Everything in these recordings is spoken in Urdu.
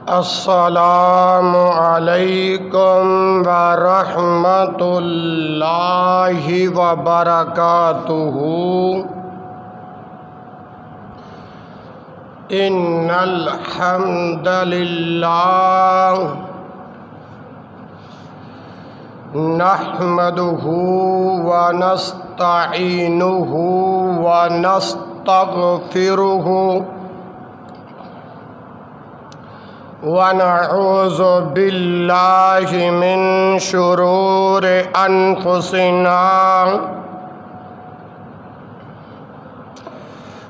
السلام علیکم ورحمۃ اللہ وبرکاتہ۔ ان الحمد للہ نحمدہ ونستعینہ ونستغفرہ ونعوذ باللہ من شرور انفسنا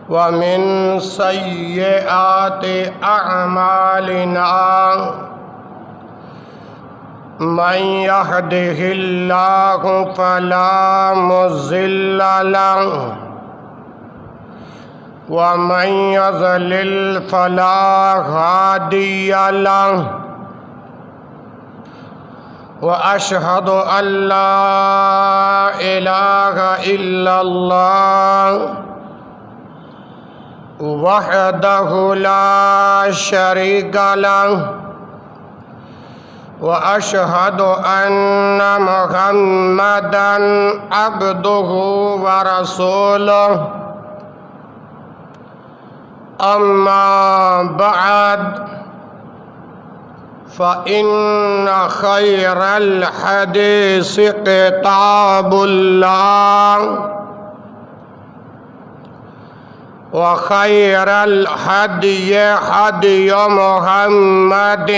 ومن سیئات اعمالنا من یہدہ اللہ فلا مضل لہ ومن یضلل فلا ہادی لہ واشہد ان لا الہ الا اللہ وحدہ لا شریک لہ واشہد ان محمدا عبدہ ورسولہ اما بعد فإن خير الحديث كتاب الله وخير الهدي هدي محمد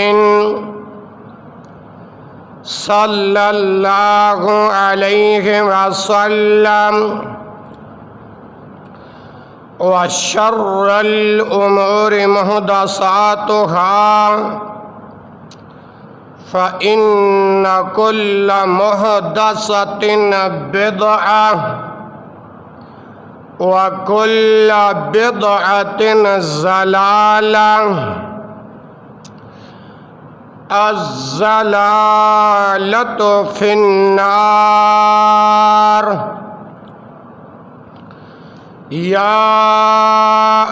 صلى الله عليه وسلم وشر الأمور محدثاتها فإن كل محدثة بدعة وكل بدعة ضلالة الضلالة في النار یا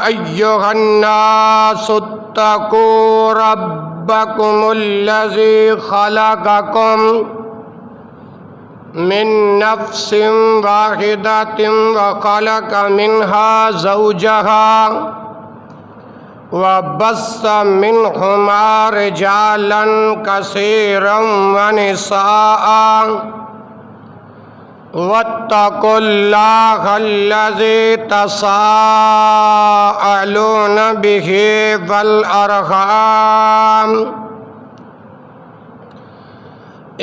ایہا الناس اتقوا ربکم الذی خلقکم من نفس واحدۃ وخلق منہا زوجہا وبث منہما رجالا کثیرا ونساء واتقوا اللہ الذی تساءلون بہ والارحام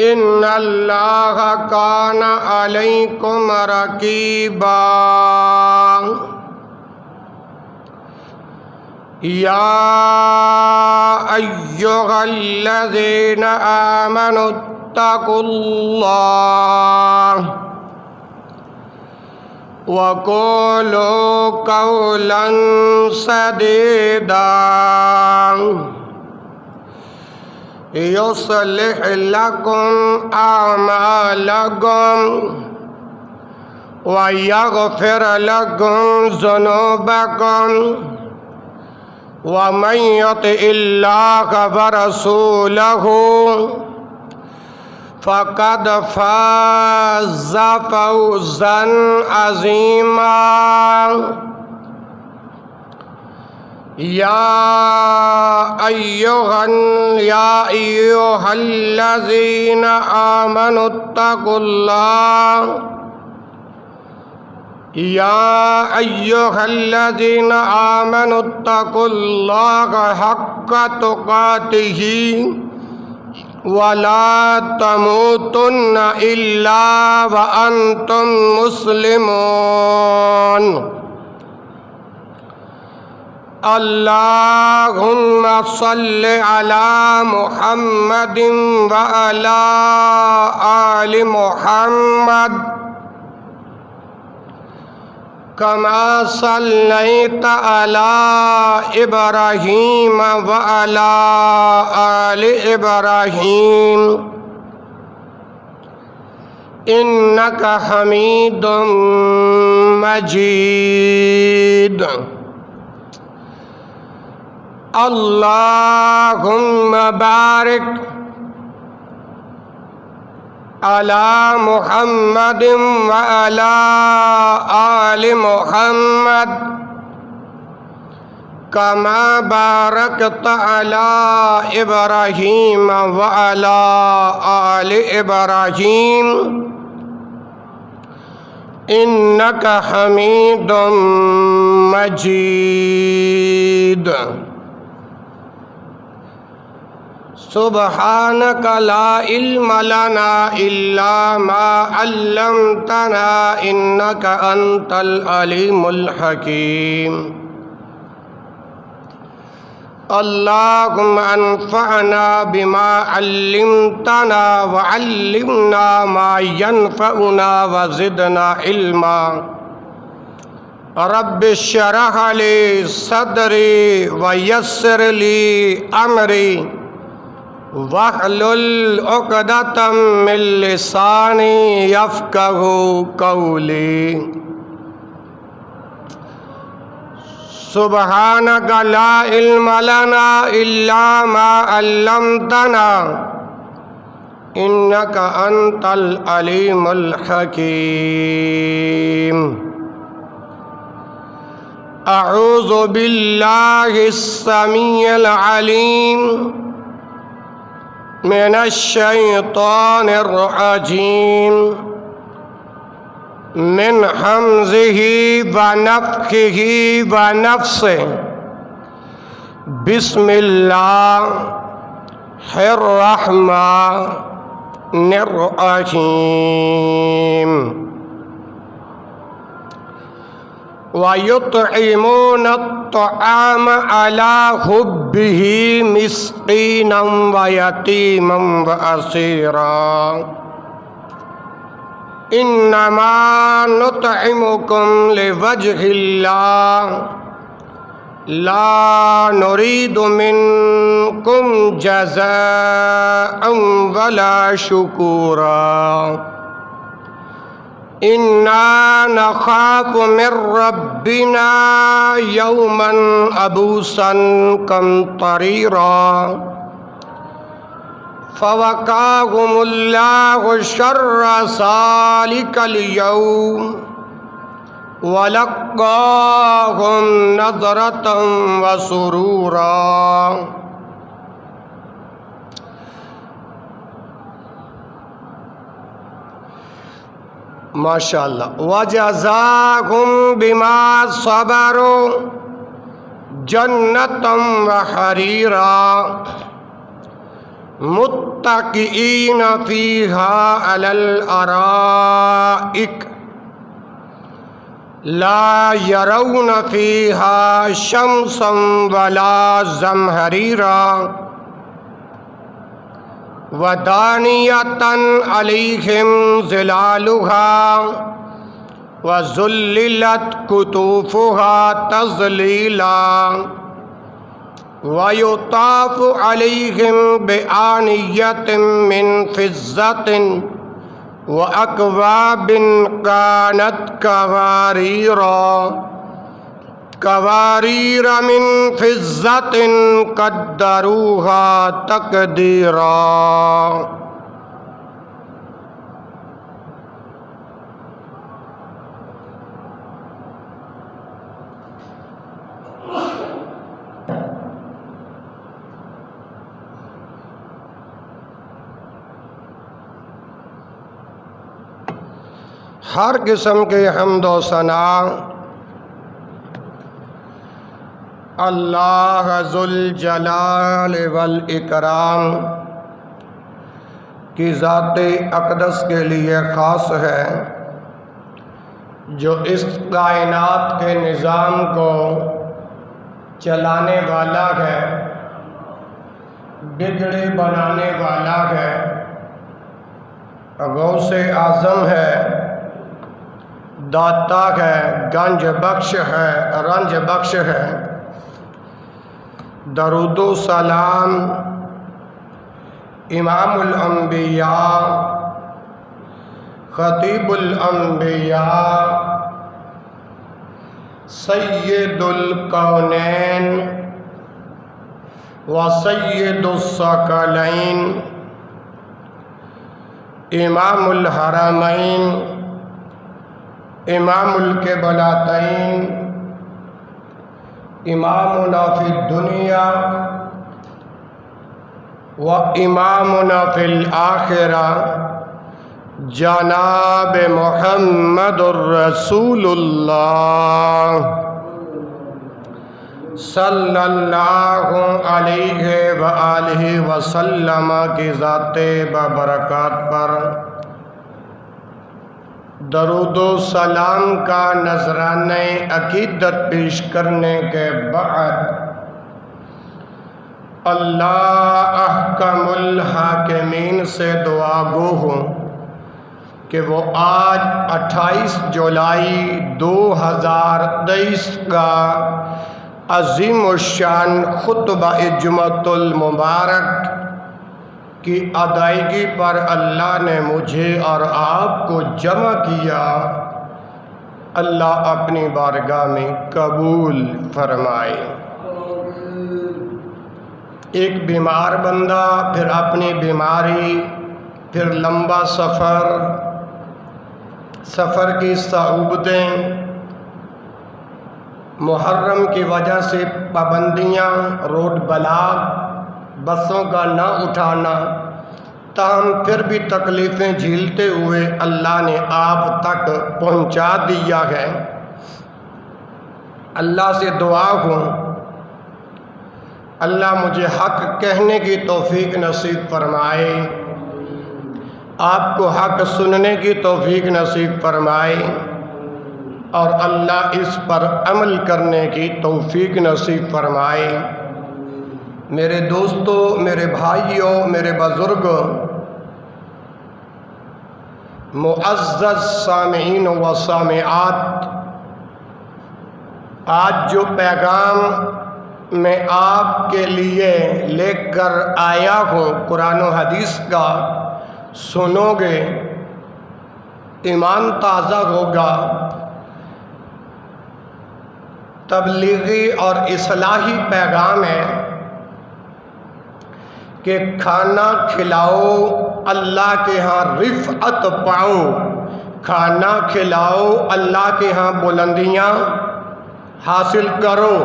ان اللہ کان علیکم رقیبا یا ایہا الذین آمنوا اتقوا اللہ وقولوا قولا سدیدا یصلح لکم اعمالکم ویغفر لکم ذنوبکم ومن یطع اللہ ورسولہ فقد فاز فوزا عظیما یا ایہا الذین آمنوا اتقوا اللہ یا ایہا الذین آمنوا اتقوا اللہ حق تقاتہ ولا تموتن الا وانتم مسلمون اللہم صل علی محمد وعلی آل محمد كما صليت على إبراهيم وعلى آل إبراهيم إنك حميد مجيد اللهم بارك على محمد وعلى آل محمد كما باركت على إبراهيم وعلى آل إبراهيم إنك حميد مجيد. سبحانك لا علم لنا إلا ما علمتنا إنك أنت العليم الحكيم. اللهم انفعنا بما علمتنا وعلمنا ما ينفعنا وزدنا علما. رب اشرح لي صدري ويسر لي أمري واحلل عقدة من لساني يفقهوا قولي. سبحانك لا علم لنا إلا ما علمتنا إنك أنت العليم الحكيم. أعوذ بالله السميع العليم من الشيطان الرجيم من حمزه ونفخه ونفسه. بسم الله الرحمن الرحيم. ويطعمون الطعام على حبه مسكينا ويتيما وأسيرا. إنما نطعمكم لوجه الله لا نريد منكم جزاء ولا شكورا. إنا نخاف من ربنا يوما عبوسا قمطريرا. فوقاهم الله شر ذلك اليوم ولقاهم نضرة وسرورا. ماشاء اللہ. وجزاهم بما صبروا جنة وحريرا متكئين فيها على الأرائك لا يرون فيها شمسا ولا زمهريرا. ودانية عليهم ظلالها وذللت قطوفها تذليلا. ويطاف عليهم بآنية من فضة وأكواب كانت قوارير من فضة قدروها تقديرا. ہر قسم کے حمد و ثنا اللہ ذوالجلال والاکرام کی ذات اقدس کے لیے خاص ہے، جو اس کائنات کے نظام کو چلانے والا ہے، بگڑے بنانے والا ہے، غوث اعظم ہے، داتا ہے، گنج بخش ہے، رنج بخش ہے. درود و سلام امام الانبیاء، خطیب الانبیاء، سید الکونین وسید الثقلین امام الحرمین امام القبلتین امامنا فی الدنیا و امامنا فی الآخرہ جناب محمد الرسول اللہ صلی اللہ علیہ وآلہ وسلم کی ذات بابرکات پر درود و سلام کا نذرانہ عقیدت پیش کرنے کے بعد اللہ احکم الحاکمین سے دعا گو ہوں کہ وہ آج 28 جولائی 2023 کا عظیم الشان خطبہ جمعۃ المبارک کی ادائیگی پر اللہ نے مجھے اور آپ کو جمع کیا، اللہ اپنی بارگاہ میں قبول فرمائے۔ ایک بیمار بندہ، پھر اپنی بیماری، پھر لمبا سفر کی صعوبتیں، محرم کی وجہ سے پابندیاں، روڈ بلاک، بسوں کا نہ اٹھانا، تاہم پھر بھی تکلیفیں جھیلتے ہوئے اللہ نے آپ تک پہنچا دیا ہے۔ اللہ سے دعا ہوں اللہ مجھے حق کہنے کی توفیق نصیب فرمائے، آپ کو حق سننے کی توفیق نصیب فرمائے، اور اللہ اس پر عمل کرنے کی توفیق نصیب فرمائے۔ میرے دوستو، میرے بھائیوں، میرے بزرگ، معزز سامعین و سامعات، آج جو پیغام میں آپ کے لیے لے کر آیا ہوں قرآن و حدیث کا، سنو گے ایمان تازہ ہوگا، تبلیغی اور اصلاحی پیغام ہے کہ کھانا کھلاؤ اللہ کے ہاں رفعت پاؤ، کھانا کھلاؤ اللہ کے ہاں بلندیاں حاصل کرو،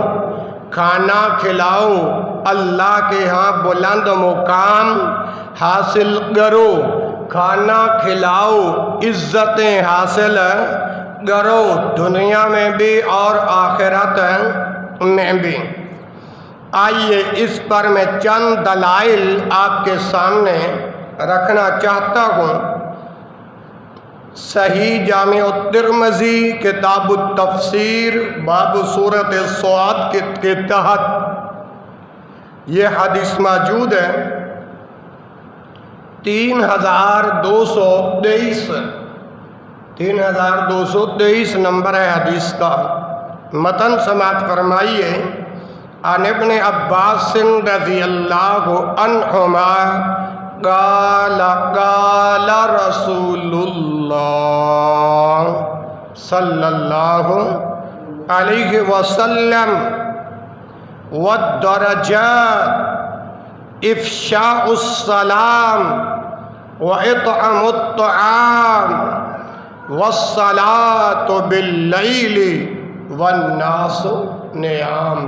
کھانا کھلاؤ اللہ کے ہاں بلند مقام حاصل کرو، کھانا کھلاؤ عزتیں حاصل کرو، دنیا میں بھی اور آخرت میں بھی۔ آئیے اس پر میں چند دلائل آپ کے سامنے رکھنا چاہتا ہوں۔ صحیح جامع الترمذی کتاب التفسیر باب سورۃ الصاد کے تحت یہ حدیث موجود ہے، 3223 نمبر ہے حدیث کا۔ متن سماعت فرمائیے۔ عن ابن عباس رضی اللہ عنہما قال قال رسول اللہ صلی اللہ علیہ وسلم والدرجات افشاء السلام واطعام الطعام والصلاة باللیل والناس نیام۔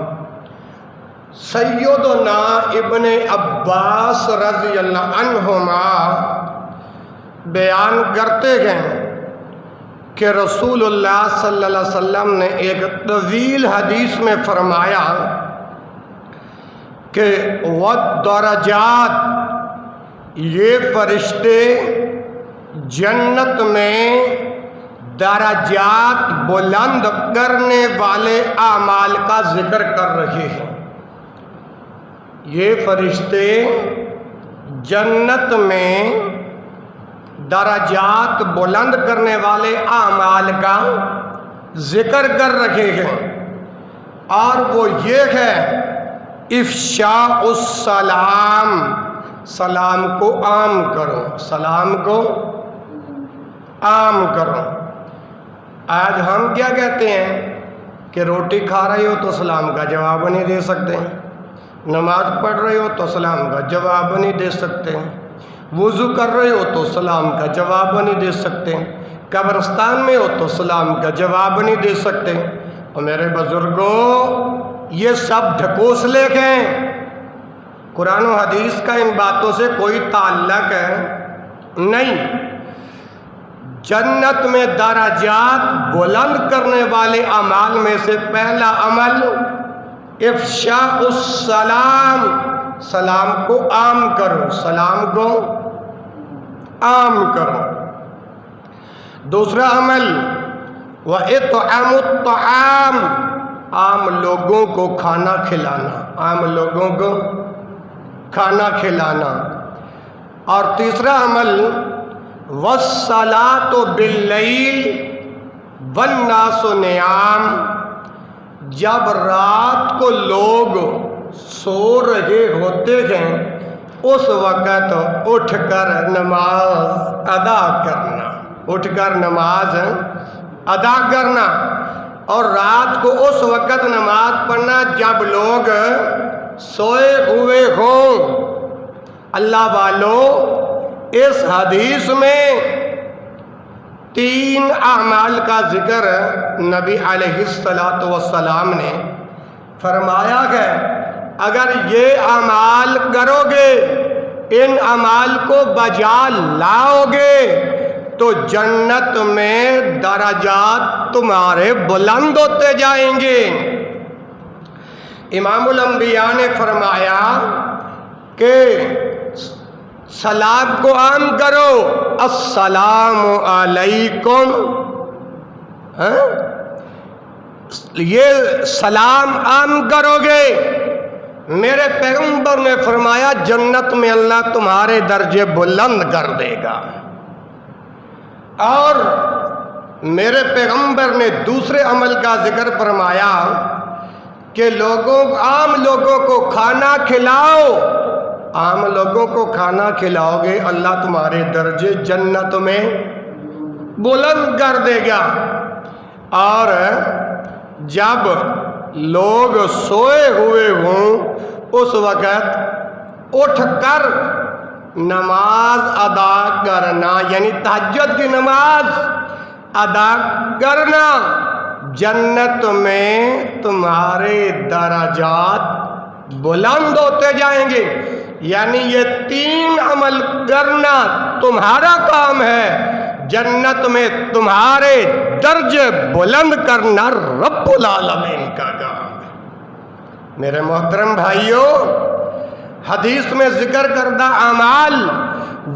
سیدنا ابن عباس رضی اللہ عنہما بیان کرتے ہیں کہ رسول اللہ صلی اللہ علیہ وسلم نے ایک طویل حدیث میں فرمایا کہ والدرجات، یہ فرشتے جنت میں درجات بلند کرنے والے اعمال کا ذکر کر رہے ہیں۔ یہ فرشتے جنت میں درجات بلند کرنے والے اعمال کا ذکر کر رہے ہیں، اور وہ یہ ہے افشاء السلام، سلام کو عام کرو، سلام کو عام کرو۔ آج ہم کیا کہتے ہیں کہ روٹی کھا رہے ہو تو سلام کا جواب نہیں دے سکتے ہیں، نماز پڑھ رہے ہو تو سلام کا جواب نہیں دے سکتے، وضو کر رہے ہو تو سلام کا جواب نہیں دے سکتے، قبرستان میں ہو تو سلام کا جواب نہیں دے سکتے۔ اور میرے بزرگوں، یہ سب ڈھکوسلے ہیں، قرآن و حدیث کا ان باتوں سے کوئی تعلق نہیں۔ جنت میں درجات بلند کرنے والے اعمال میں سے پہلا عمل افشاء السلام، سلام کو عام کرو، سلام کو عام کرو۔ دوسرا عمل وَإِطْعَامُ الطَّعَامِ، عام لوگوں کو کھانا کھلانا، عام لوگوں کو کھانا کھلانا۔ اور تیسرا عمل وَالصَّلَاةُ بِاللَّيْلِ وَالنَّاسُ نِيَامٌ، جب رات کو لوگ سو رہے ہوتے ہیں اس وقت اٹھ کر نماز ادا کرنا، اٹھ کر نماز ادا کرنا۔ اور رات کو اس وقت نماز پڑھنا جب لوگ سوئے ہوئے ہوں۔ اللہ والوں، اس حدیث میں 3 اعمال کا ذکر نبی علیہ السلام نے فرمایا ہے، اگر یہ اعمال کرو گے، ان اعمال کو بجا لاؤ گے تو جنت میں درجات تمہارے بلند ہوتے جائیں گے۔ امام الانبیاء نے فرمایا کہ سلام کو عام کرو، السلام علیکم، یہ سلام عام کرو گے، میرے پیغمبر نے فرمایا جنت میں اللہ تمہارے درجے بلند کر دے گا۔ اور میرے پیغمبر نے دوسرے عمل کا ذکر فرمایا کہ عام لوگوں کو کھانا کھلاؤ، عام لوگوں کو کھانا کھلاؤ گے اللہ تمہارے درجے جنت میں بلند کر دے گا۔ اور جب لوگ سوئے ہوئے ہوں اس وقت اٹھ کر نماز ادا کرنا، یعنی تہجد کی نماز ادا کرنا، جنت میں تمہارے درجات بلند ہوتے جائیں گے۔ یعنی یہ 3 عمل کرنا تمہارا کام ہے، جنت میں تمہارے درجے بلند کرنا رب العالمین کا کام ہے۔ میرے محترم بھائیوں، حدیث میں ذکر کردہ اعمال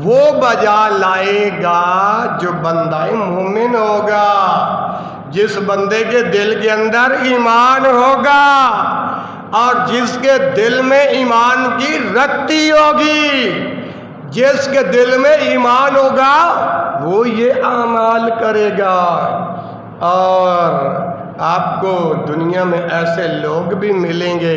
وہ بجا لائے گا جو بندہ مومن ہوگا، جس بندے کے دل کے اندر ایمان ہوگا اور جس کے دل میں ایمان کی رکھتی ہوگی، جس کے دل میں ایمان ہوگا وہ یہ اعمال کرے گا۔ اور آپ کو دنیا میں ایسے لوگ بھی ملیں گے،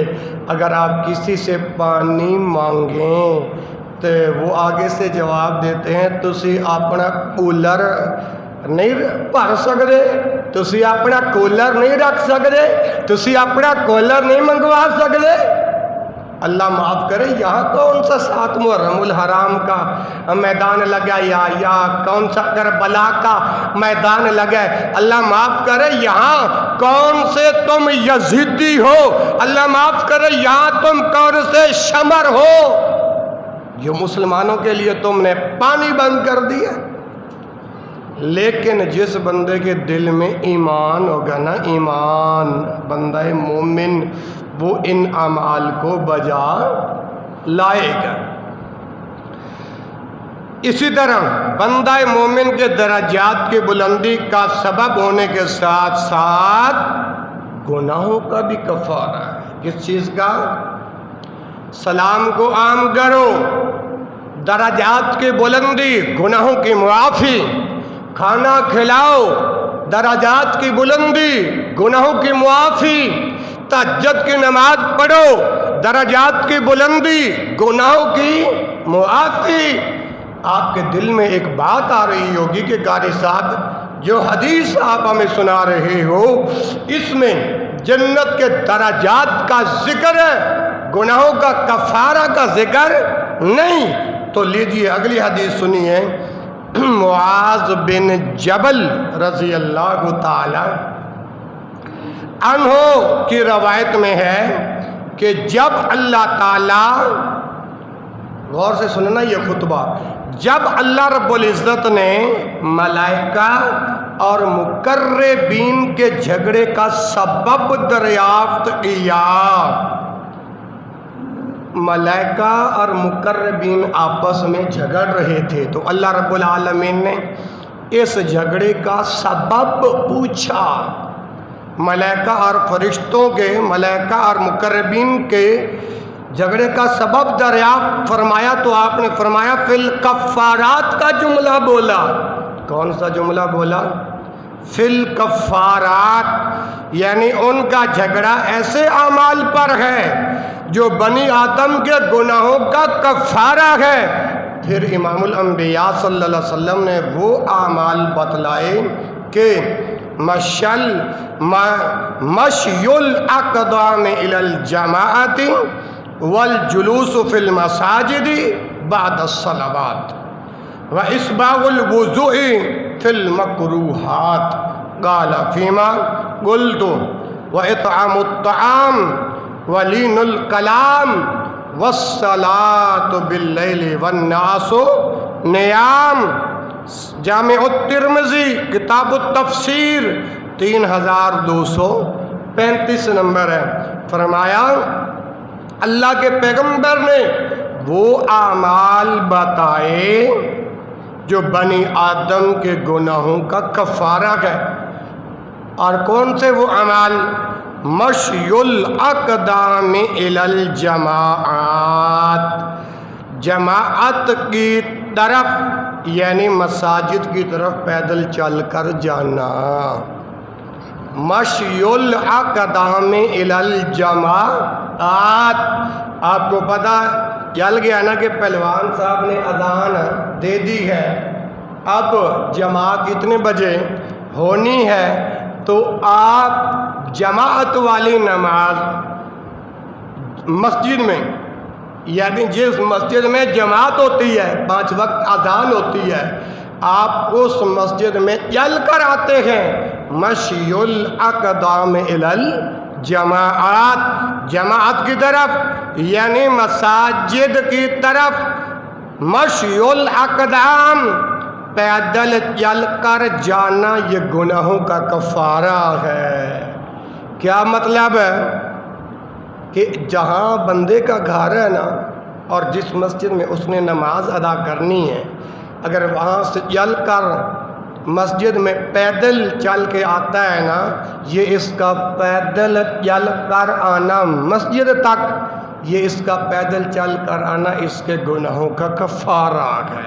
اگر آپ کسی سے پانی مانگیں تو وہ آگے سے جواب دیتے ہیں تسی اپنا کولر نہیں بھر سکتے، تسی اپنا کولر نہیں رکھ سکتے، تسی اپنا کولر نہیں منگوا سکتے۔ اللہ معاف کرے، یہاں کون سا 7 محرم الحرام کا میدان لگا یا کون سا کربلا کا میدان لگا، اللہ معاف کرے یہاں کون سے تم یزیدی ہو، اللہ معاف کرے یہاں تم کون سے شمر ہو جو مسلمانوں کے لیے تم نے پانی بند کر دیا۔ لیکن جس بندے کے دل میں ایمان ہوگا نا، ایمان، بندہ مومن، وہ ان اعمال کو بجا لائے گا۔ اسی طرح بندہ مومن کے درجات کی بلندی کا سبب ہونے کے ساتھ ساتھ گناہوں کا بھی کفارہ ہے۔ کس چیز کا؟ سلام کو عام کرو، درجات کی بلندی، گناہوں کی معافی، کھانا کھلاؤ، درجات کی بلندی، گناہوں کی معافی، تہجد کی نماز پڑھو، درجات کی بلندی، گناہوں کی معافی۔ آپ کے دل میں ایک بات آ رہی ہوگی کہ قاری صاحب جو حدیث آپ ہمیں سنا رہے ہو اس میں جنت کے درجات کا ذکر ہے، گناہوں کا کفارہ کا ذکر نہیں۔ تو لیجئے اگلی حدیث سنیے، معاذ بن جبل رضی اللہ تعالی عنہ کی روایت میں ہے کہ جب اللہ تعالیٰ، غور سے سننا یہ خطبہ، جب اللہ رب العزت نے ملائکہ اور مقربین کے جھگڑے کا سبب دریافت کیا، ملائکہ اور مقربین آپس میں جھگڑ رہے تھے تو اللہ رب العالمین نے اس جھگڑے کا سبب پوچھا، ملائکہ اور فرشتوں کے، ملائکہ اور مقربین کے جھگڑے کا سبب دریافت فرمایا تو آپ نے فرمایا فی الکفارات کا جملہ بولا۔ کون سا جملہ بولا؟ فی الکفارات، یعنی ان کا جھگڑا ایسے اعمال پر ہے جو بنی آدم کے گناہوں کا کفارہ ہے۔ پھر امام الانبیاء صلی اللہ علیہ وسلم نے وہ اعمال بتلائے کہ مشی الاقدام الی الجماعت والجلوس فی المساجد بعد الصلوات واسباغ الوضوء فی المکروہات، قال فیما قلت واطعام الطعام ولین الکلام والصلاة باللیل والناس نیام۔ جامع الترمذی کتاب التفسیر 3235 نمبر ہے۔ فرمایا اللہ کے پیغمبر نے وہ اعمال بتائے جو بنی آدم کے گناہوں کا کفارہ ہے۔ اور کون سے وہ اعمال؟ مشی الاقدام الی الجماعات، جماعت کی طرف یعنی مساجد کی طرف پیدل چل کر جانا۔ مشی الاقدام الی الجماعات، آپ کو پتہ چل گیا نا کہ پہلوان صاحب نے اذان دے دی ہے، اب جماعت کتنے بجے ہونی ہے، تو آپ جماعت والی نماز مسجد میں، یعنی جس مسجد میں جماعت ہوتی ہے 5 وقت اذان ہوتی ہے، آپ اس مسجد میں چل کر آتے ہیں۔ مشی الاقدام الی الجماعات، جماعت کی طرف یعنی مساجد کی طرف۔ مشی الاقدام، پیدل چل کر جانا، یہ گناہوں کا کفارہ ہے۔ کیا مطلب ہے؟ کہ جہاں بندے کا گھر ہے نا اور جس مسجد میں اس نے نماز ادا کرنی ہے، اگر وہاں سے چل کر مسجد میں پیدل چل کے آتا ہے نا، یہ اس کا پیدل چل کر آنا مسجد تک، یہ اس کا پیدل چل کر آنا اس کے گناہوں کا کفارہ ہے۔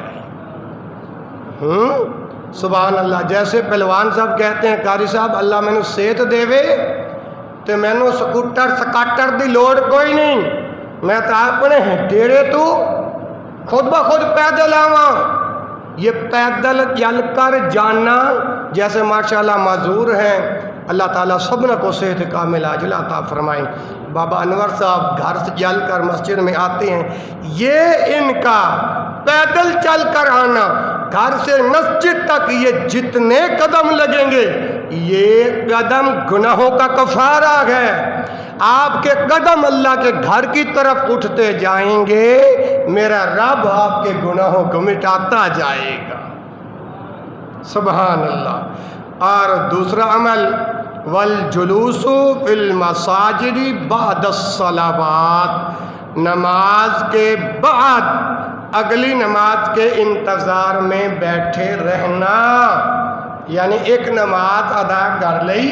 سبحان اللہ۔ جیسے پہلوان صاحب کہتے ہیں قاری صاحب اللہ میں نے صحت دے وے تو میں نے سکوٹر سکاٹر دی لوڑ کوئی نہیں، میں تو اپنے ڈیڑے تو خود بخود پیدل آواں۔ یہ پیدل چل کر جانا، جیسے ماشاءاللہ معذور ہیں، اللہ تعالیٰ سبنا کو صحت کامل عاجل عطا فرمائیں۔ بابا انور صاحب گھر سے چل کر مسجد میں آتے ہیں، یہ ان کا پیدل چل کر آنا، گھر سے مسجد تک یہ جتنے قدم لگیں گے یہ قدم گناہوں کا کفارہ ہے۔ آپ کے قدم اللہ کے گھر کی طرف اٹھتے جائیں گے، میرا رب آپ کے گناہوں کو مٹاتا جائے گا۔ سبحان اللہ۔ اور دوسرا عمل والجلوس فی المساجد بعد الصلوات، نماز کے بعد اگلی نماز کے انتظار میں بیٹھے رہنا، یعنی ایک نماز ادا کر لی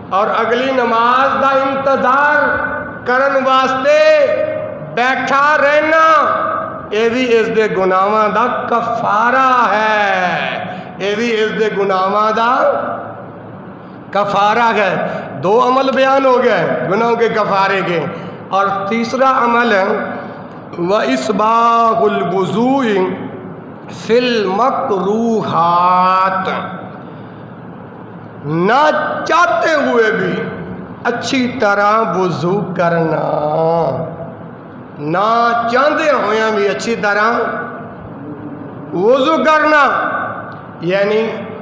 اور اگلی نماز دا انتظار کرن واسطے بیٹھا رہنا، یہ بھی اس دے گناہاں دا کفارہ ہے، یہ بھی اس دے گناہاں دا کفارہ ہے۔ 2 عمل بیان ہو گئے گناہوں کے کفارے کے۔ اور تیسرا عمل ہے وَإِسْبَاغُ الْوُضُوءِ فِي الْمَكْرُوهَاتِ، نہ چاہتے ہوئے بھی اچھی طرح وضو کرنا۔ نہ چاہتے ہوئے بھی اچھی طرح وضو کرنا، یعنی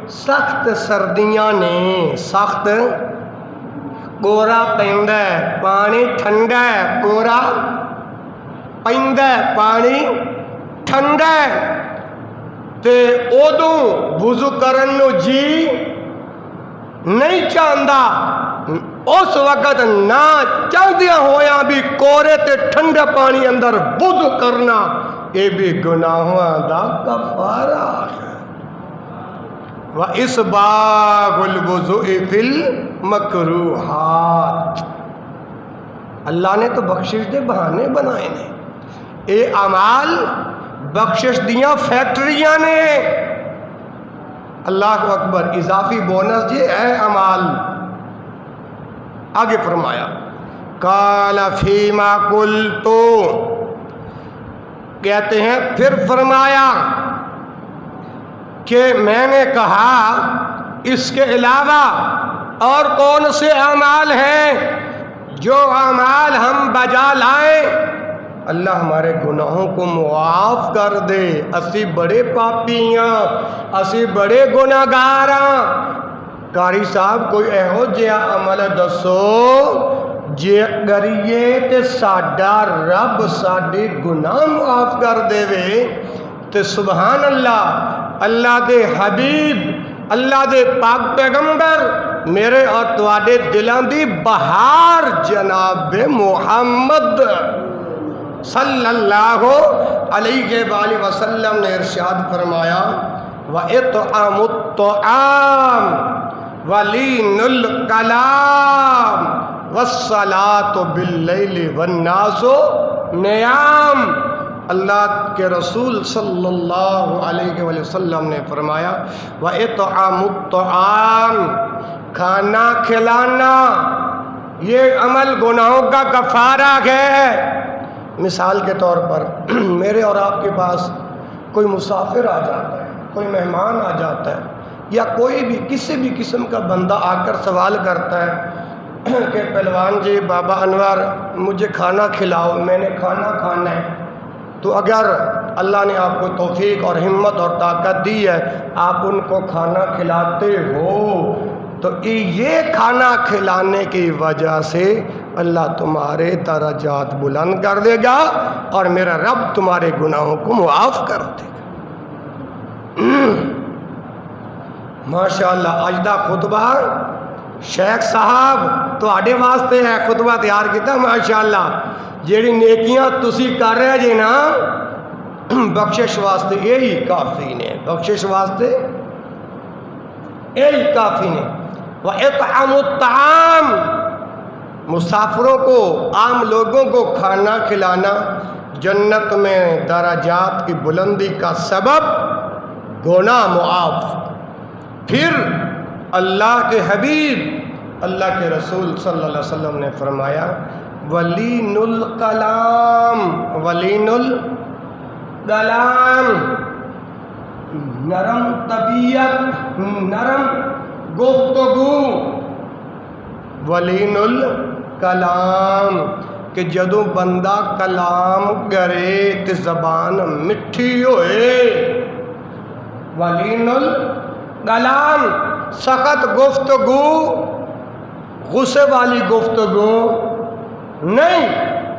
سخت سردیاں نے، سخت کورا پیندا ہے، پانی ٹھنڈا ہے، کورا پیندا ہے، پانی ٹھنڈا ہے، تے ادوں وضو کرن نو جی نہیں چاہتا، اس وقت نہ چاہدیا ہویا بھی کورے تے ٹھنڈا پانی اندر وضو کرنا، یہ بھی گناہاں دا کفارہ ہے۔ وَإِسْبَاغُ الْوُضُوءِ فِي الْمَكْرُوهَاتِ، اللہ نے تو بخشش دے بہانے بنائے نے، اے اعمال بخشش دیاں فیکٹریاں نے۔ اللہ اکبر، اضافی بونس جی اے اعمال۔ آگے فرمایا قال فیما قلتو، کہتے ہیں پھر فرمایا کہ میں نے کہا اس کے علاوہ اور کون سے اعمال ہیں جو اعمال ہم بجا لائیں اللہ ہمارے گناہوں کو معاف کر دے۔ اسی بڑے پاپیاں، اسی بڑے گناہگاراں، قاری صاحب کوئی ایہو جہا عمل دسو جے کریے تے ساڈا رب ساڈے گناہ معاف کر دے وے، تے سبحان اللہ، اللہ دے حبیب، اللہ دے پاک پیغمبر، میرے اور تواڈے دلاں دی بہار جناب محمد صلی اللہ علیہ وآلہ وسلم نے ارشاد فرمایا وَإِطْعَامُ الطَّعَامِ وَلِينُ الْكَلَامِ وَالصَّلَاةُ بِاللَّيْلِ وَالنَّاسُ نِيَامٌ۔ اللہ کے رسول صلی اللہ علیہ وآلہ وسلم نے فرمایا وَإِطْعَامُ الطَّعَامِ، کھانا کھلانا یہ عمل گناہوں کا کفارہ ہے۔ مثال کے طور پر میرے اور آپ کے پاس کوئی مسافر آ جاتا ہے، کوئی مہمان آ جاتا ہے، یا کوئی بھی کسی بھی قسم کا بندہ آ کر سوال کرتا ہے کہ پہلوان جی، بابا انور مجھے کھانا کھلاؤ، میں نے کھانا کھانا ہے، تو اگر اللہ نے آپ کو توفیق اور ہمت اور طاقت دی ہے، آپ ان کو کھانا کھلاتے ہو، تو یہ کھانا کھلانے کی وجہ سے اللہ تمہارے درجات بلند کر دے گا اور میرا رب تمہارے گناہوں کو معاف کر دے گا۔ ماشاءاللہ، اج دا خطبہ شیخ صاحب تواڈے واسطے ہے، خطبہ تیار کیتا ماشاءاللہ۔ جیڑی نیکیاں تسی کر رہے جے نا، بخشش واسطے یہی کافی نے، بخشش واسطے یہی کافی نے۔ وَإِطْعَامُ الطَّعَامِ، مسافروں کو، عام لوگوں کو کھانا کھلانا جنت میں درجات کی بلندی کا سبب، گناہ معاف۔ پھر اللہ کے حبیب، اللہ کے رسول صلی اللہ علیہ وسلم نے فرمایا وَلِينُ الْكَلَامِ، وَلِينُ الْكَلَامِ، نرم طبیعت، نرم گفتگو، وَلِينُ الْكَلَامِ، کہ جدوں بندہ کلام کرے تے زبان مٹھی ہوئے۔ وَلِينُ الْكَلَامِ، سخت گفتگو، غصے والی گفتگو نہیں،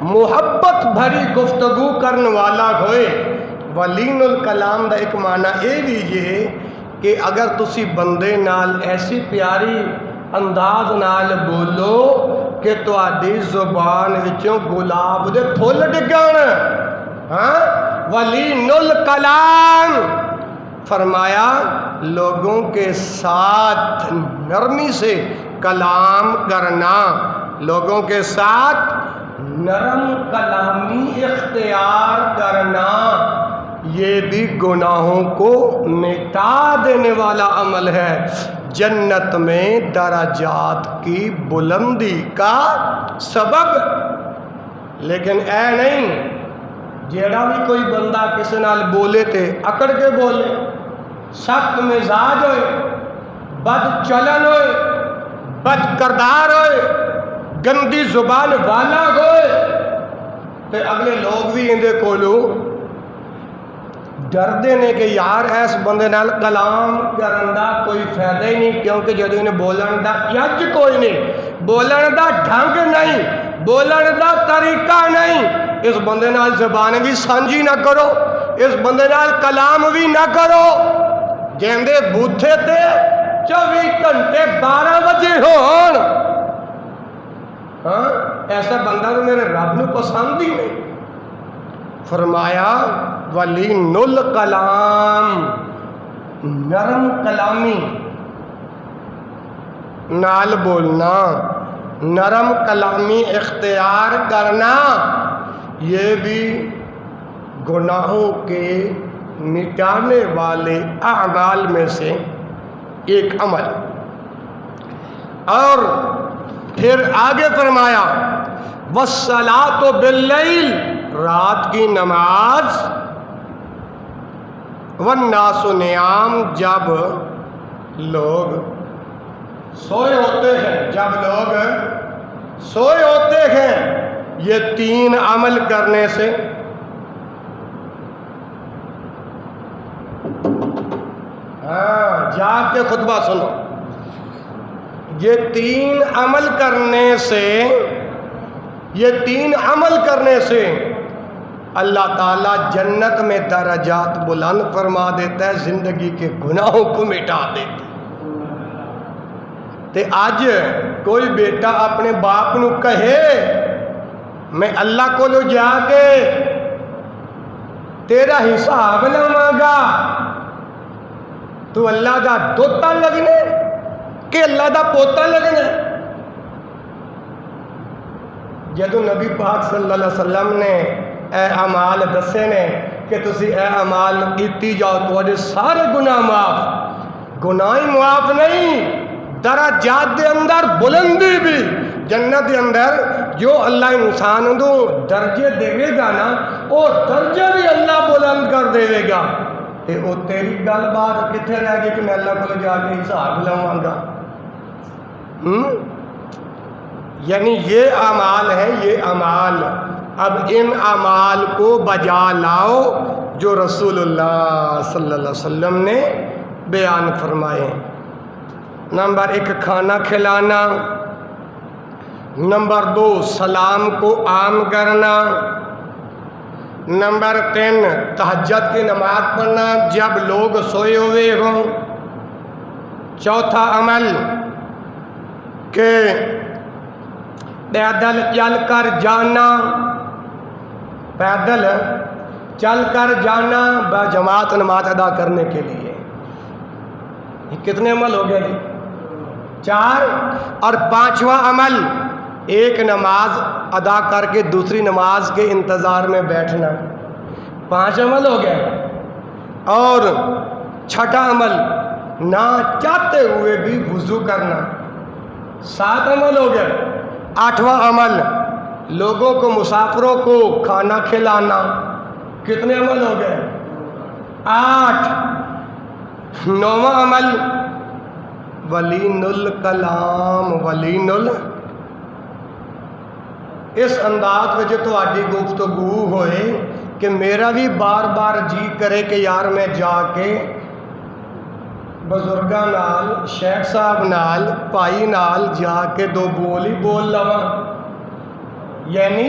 محبت بھری گفتگو کرنے والا ہوئے۔ وَلِينُ الْكَلَامِ دا ایک معنی اے بھی یہ کہ اگر تسی بندے نال ایسی پیاری انداز نال بولو کہ تواڈی زبان وچوں گلاب دے پھول ڈگن۔ ہاں، وَلِينُ الْكَلَامِ، فرمایا لوگوں کے ساتھ نرمی سے کلام کرنا، لوگوں کے ساتھ نرم کلامی اختیار کرنا، یہ بھی گناہوں کو مٹا دینے والا عمل ہے، جنت میں درجات کی بلندی کا سبب۔ لیکن اے نہیں جیڑا بھی کوئی بندہ کسی نال بولے تے اکڑ کے بولے، سخت مزاج ہوئے، بد چلن ہوئے، بد کردار ہوئے، گندی زبان والا ہوئے، تے اگلے لوگ بھی اندے کولو ڈردے نے کہ یار اس بندے نال کلام کرن دا کوئی فائدہ ہی نہیں، کیونکہ جدوں انہیں بولن دا یج کوئی نہیں، بولن دا ڈھنگ نہیں، بولن دا طریقہ نہیں، اس بندے نال زبان بھی سانجی نہ کرو، اس بندے نال کلام بھی نہ کرو، جیندے بوتھے تے 24 گھنٹے 12 بجے ہون، ہاں ایسا بندہ تو میرے رب نو پسند ہی نہیں۔ فرمایا ولین الکلام، نرم کلامی نال بولنا، نرم کلامی اختیار کرنا، یہ بھی گناہوں کے مٹانے والے اعمال میں سے ایک عمل۔ اور پھر آگے فرمایا وَالصَّلَاةُ بِاللَّيْلِ، رات کی نماز، وَالنَّاسُ نِيَامٌ، جب لوگ سوئے ہوتے ہیں، جب لوگ سوئے ہوتے ہیں، یہ 3 عمل کرنے سے جاگ کے خطبہ سنو، یہ 3 عمل کرنے سے، یہ 3 عمل کرنے سے اللہ تعالیٰ جنت میں درجات بلند فرما دیتا ہے، زندگی کے گناہوں کو مٹا دیتا ہے۔ تے آج کوئی بیٹا اپنے باپ نو کہے میں اللہ کو لو جا کے تیرا حساب لواں گا، تو اللہ دا دوتا لگنے کہ اللہ دا پوتا لگنے؟ جدو نبی پاک صلی اللہ علیہ وسلم نے اے اعمال دسے نے کہ تسی اے اعمال کیتی جاؤ تو سارے گناہ معاف، گناہ ہی معاف نہیں، درجات دے اندر بلندی بھی، جنت دے اندر جو اللہ انسان دو درجے دے گا نا، وہ درجے بھی اللہ بلند کر دے گا، تے وہ تیری گل بات کتنے رہ گئی کہ میں اللہ کو جا کے حساب لواں گا؟ یعنی یہ اعمال ہے، یہ اعمال، اب ان اعمال کو بجا لاؤ جو رسول اللہ صلی اللہ علیہ وسلم نے بیان فرمائے۔ نمبر 1 کھانا کھلانا، نمبر 2 سلام کو عام کرنا، نمبر 3 تہجد کی نماز پڑھنا جب لوگ سوئے ہوئے ہوں، چوتھا عمل کہ پیدل چل کر جانا، پیدل چل کر جانا بجماعت نماز ادا کرنے کے لیے۔ یہ کتنے عمل ہو گئے جی؟ 4۔ اور 5واں عمل ایک نماز ادا کر کے دوسری نماز کے انتظار میں بیٹھنا، 5 عمل ہو گئے۔ اور 6واں عمل نہ چاہتے ہوئے بھی وضو کرنا، 7 عمل ہو گئے۔ 8واں عمل لوگوں کو، مسافروں کو کھانا کھلانا، کتنے عمل ہو گئے؟ 8۔ 9واں عمل ولین الکلام، ولین اس انداز میں جو تہاڈی گفتگو ہوئے کہ میرا بھی بار بار جی کرے کہ یار میں جا کے بزرگاں نال، شیخ صاحب نال، بھائی نال جا کے 2 بول ہی بول لواں، یعنی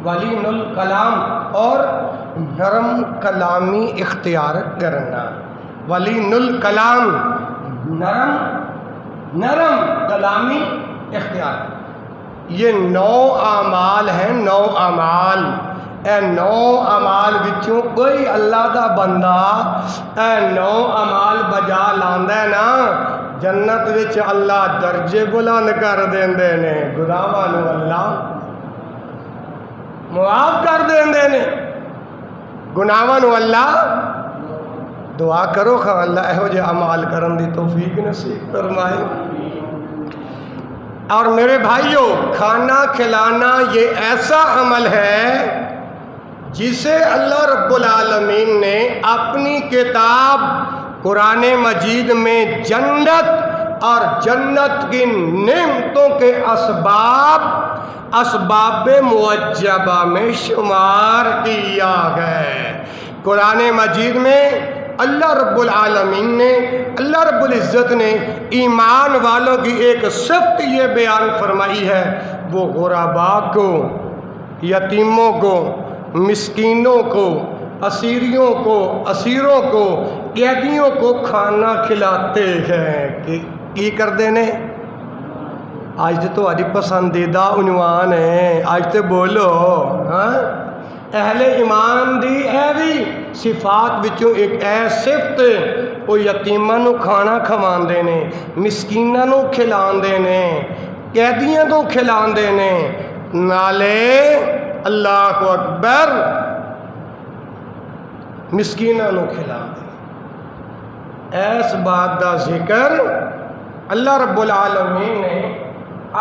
ولین الکلام اور نرم کلامی اختیار کرنا، ولین الکلام، نرم کلامی اختیار۔ یہ 9 اعمال ہیں، 9 اعمال، اے 9 اعمال وچوں کوئی اللہ دا بندہ اے 9 اعمال بجا لاندا ہے نا، جنت وچ اللہ درجے بلند کر دیندے نے، گناہاں نو اللہ معاف کر دیندے نے، گناہاں نو اللہ۔ دعا کرو خواہ اللہ اہو جے اعمال کرن دی توفیق نصیب فرمائے۔ اور میرے بھائیوں، کھانا کھلانا یہ ایسا عمل ہے جسے اللہ رب العالمین نے اپنی کتاب قرآن مجید میں جنت اور جنت کی نعمتوں کے اسباب اسباب موجبہ میں شمار کیا ہے۔ قرآن مجید میں اللہ رب العالمین نے، اللہ رب العزت نے ایمان والوں کی ایک صفت یہ بیان فرمائی ہے، وہ غرباء کو، یتیموں کو، مسکینوں کو، اسیروں کو، قیدیوں کو کھانا کھلاتے ہیں۔ کی کر دینے؟ آج تو تہاڈی پسندیدہ عنوان ہے، آج تو بولو ہاں۔ اہل ایمان دی اے بھی صفات وچوں ایک اے صفت، وہ یتیماں نو کھانا کھواندے نے، مسکیناں نو کھلاندے نے، قیدیاں نو کھلاندے نے، نالے اللہ اکبر مسکیناں نو کھلاندے۔ اس بات دا ذکر اللہ رب العالمین نے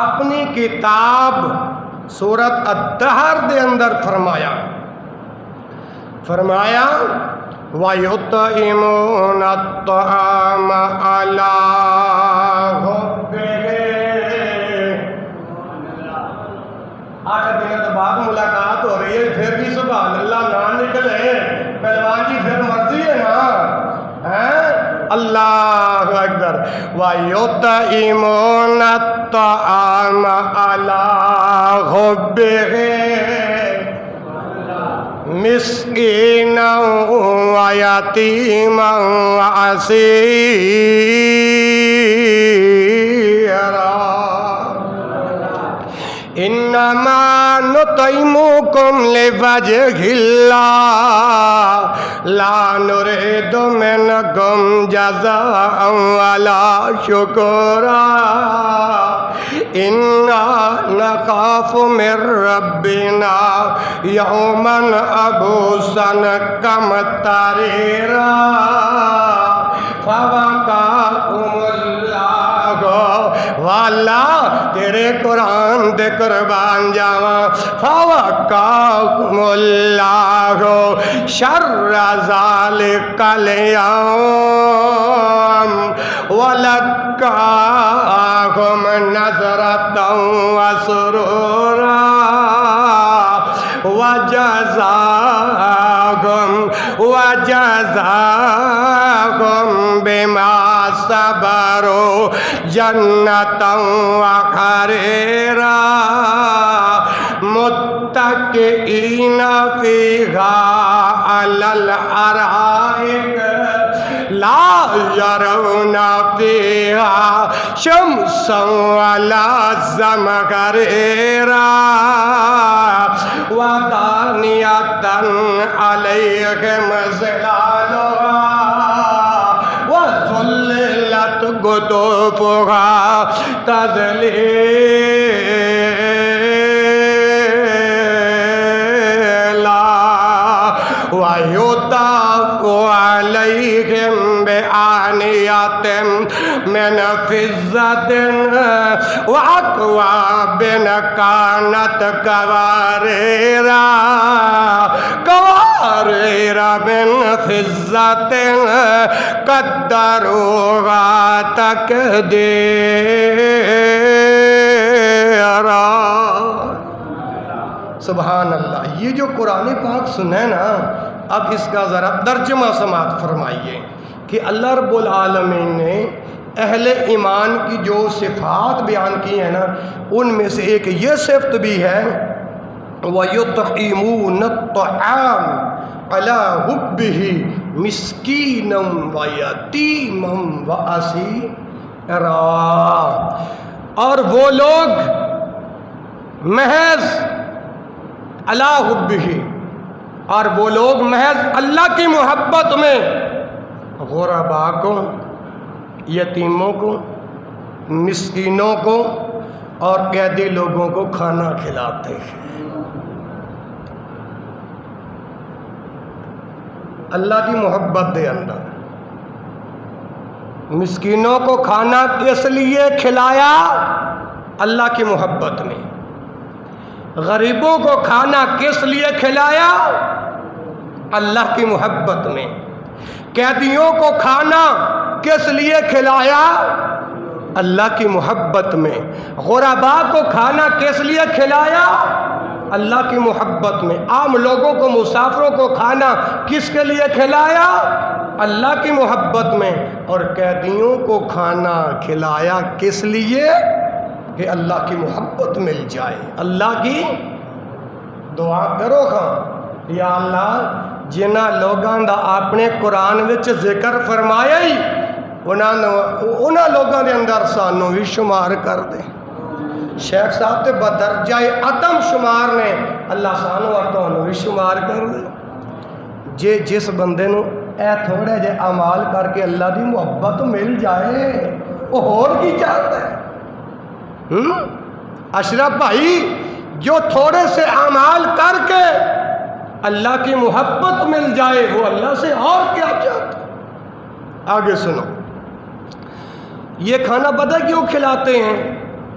اپنی کتاب سورۃ الدہر دے اندر فرمایا وَيُطْعِمُونَ الطَّعَامَ عَلَىٰ حُبِّهِ۔ 8 دنوں کے بعد ملاقات ہو رہی ہے، پھر بھی سبحان اللہ نہ نکلے پہلوان جی، پھر مرضی ہے نا، اللہ اکبر۔ وَيُطْعِمُونَ الطَّعَامَ عَلَىٰ حُبِّهِ مسکینا ویتیما واسیرا انما نطعمکم لوجہ اللہ لا نريد منکم جزاء ولا شکورا انا نخاف من ربنا یوما عبوسا قمطریرا فوقاهم اللہ واللہ تیرے قرآن دے قربان جاواں فوقاهم اللہ شر ذالک اليوم ولقاهم نظرة وسرورا وجزاهم بما صبروا جنة وحريرا متكئين فيها على الأرائك لا يرون فيها شمسا ولا زمهريرا ودانية عليهم ظلالها وذللت قطوفها تذليلا ويطاف عليهم بآنية من فضة وأكواب كانت قوارير من فضة قدروها تقديرا۔ سبحان اللہ۔ یہ جو قرآن پاک سنا ہے نا، اب اس کا ذرا ترجمہ سماعت فرمائیے کہ اللہ رب العالمین نے اہل ایمان کی جو صفات بیان کی ہیں نا، ان میں سے ایک یہ صفت بھی ہے وَيُطْعِمُونَ الطَّعَامَ عَلَىٰ حُبِّهِ مِسْكِينًا وَيَتِيمًا وَأَسِيرًا۔ اور وہ لوگ محض عَلَىٰ حُبِّهِ، اور وہ لوگ محض اللہ کی محبت میں غرباء کو، یتیموں کو، مسکینوں کو اور قیدی لوگوں کو کھانا کھلاتے ہیں۔ اللہ کی محبت دے اندر مسکینوں کو کھانا کس لیے کھلایا؟ اللہ کی محبت میں۔ غریبوں کو کھانا کس لیے کھلایا؟ اللہ کی محبت میں۔ قیدیوں کو کھانا کس لیے کھلایا؟ اللہ کی محبت میں۔ غربا کو کھانا کس لیے کھلایا؟ اللہ کی محبت میں۔ عام لوگوں کو، مسافروں کو کھانا کس کے لیے کھلایا؟ اللہ کی محبت میں۔ اور قیدیوں کو کھانا کھلایا کس لیے؟ کہ اللہ کی محبت مل جائے۔ اللہ کی دعا کرو خاں، یا اللہ جنہ لوگاں دا اپنے قرآن وچ ذکر فرمایا ہی انہاں لوگاں دے اندر سانوں بھی شمار کر دے۔ شیخ صاحب تے بدرجہ عدم شمار نے، اللہ سانوں اور تانوں بھی شمار کر دے۔ جے جس بندے نو اے تھوڑے جے اعمال کر کے اللہ دی محبت مل جائے، وہ اور کی چاہتا ہے؟ اشرف بھائی، جو تھوڑے سے اعمال کر کے اللہ کی محبت مل جائے، وہ اللہ سے اور کیا چاہتا ہے؟ آگے سنو، یہ کھانا پتہ کیوں کھلاتے ہیں؟